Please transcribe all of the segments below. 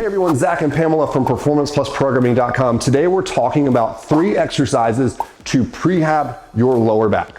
Hey everyone, Zach and Pamela from PerformancePlusProgramming.com. Today we're talking about 3 exercises to prehab your lower back.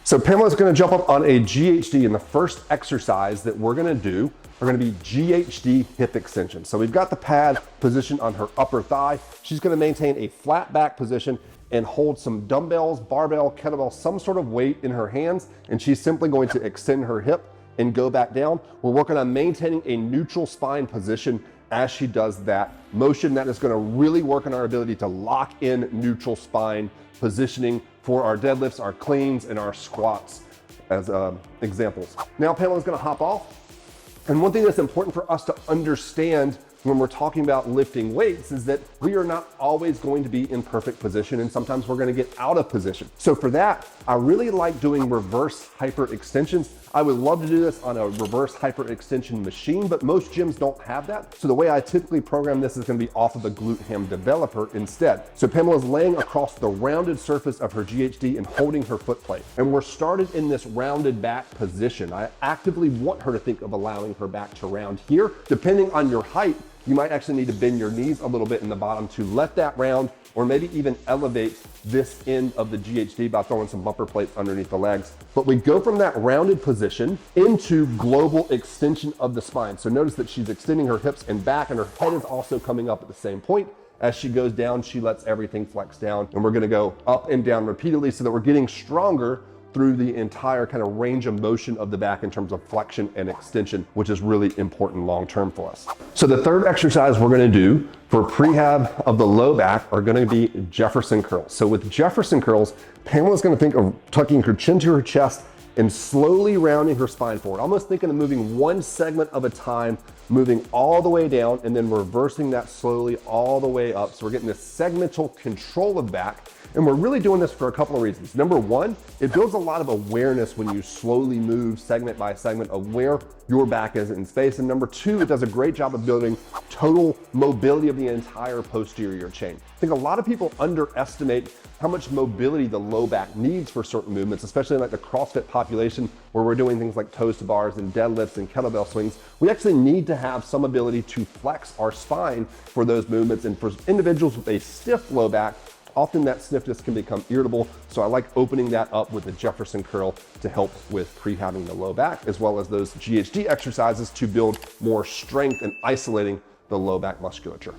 So Pamela's going to jump up on a GHD, and the first exercise that we're going to do are going to be GHD hip extensions. So we've got the pad positioned on her upper thigh. She's going to maintain a flat back position and hold some dumbbells, barbell, kettlebell, some sort of weight in her hands, and she's simply going to extend her hip and go back down. We're working on maintaining a neutral spine position as she does that motion. That is going to really work on our ability to lock in neutral spine positioning for our deadlifts, our cleans, and our squats as examples. Now Pamela's going to hop off, and one thing that's important for us to understand when we're talking about lifting weights is that we are not always going to be in perfect position, and sometimes we're going to get out of position. So for that, I really like doing reverse hyper extensions. I would love to do this on a reverse hyper extension machine, but most gyms don't have that. So the way I typically program this is going to be off of the Glute Ham Developer instead. So Pamela's laying across the rounded surface of her GHD and holding her foot plate. And we're started in this rounded back position. I actively want her to think of allowing her back to round here. Depending on your height, you might actually need to bend your knees a little bit in the bottom to let that round, or maybe even elevate this end of the GHD by throwing some bumper plates underneath the legs. But we go from that rounded position into global extension of the spine. So notice that she's extending her hips and back, and her head is also coming up at the same point. As she goes down, she lets everything flex down, and we're gonna go up and down repeatedly so that we're getting stronger through the entire kind of range of motion of the back in terms of flexion and extension, which is really important long-term for us. So the third exercise we're gonna do for prehab of the low back are gonna be Jefferson curls. So with Jefferson curls, Pamela's gonna think of tucking her chin to her chest and slowly rounding her spine forward, almost thinking of moving one segment of a time, moving all the way down and then reversing that slowly all the way up. So we're getting this segmental control of the back. And we're really doing this for a couple of reasons. Number one, it builds a lot of awareness when you slowly move segment by segment of where your back is in space. And number two, it does a great job of building total mobility of the entire posterior chain. I think a lot of people underestimate how much mobility the low back needs for certain movements, especially in like the CrossFit population where we're doing things like toes to bars and deadlifts and kettlebell swings. We actually need to have some ability to flex our spine for those movements. And for individuals with a stiff low back, often that stiffness can become irritable, so I like opening that up with the Jefferson curl to help with prehabbing the low back, as well as those GHD exercises to build more strength and isolating the low back musculature.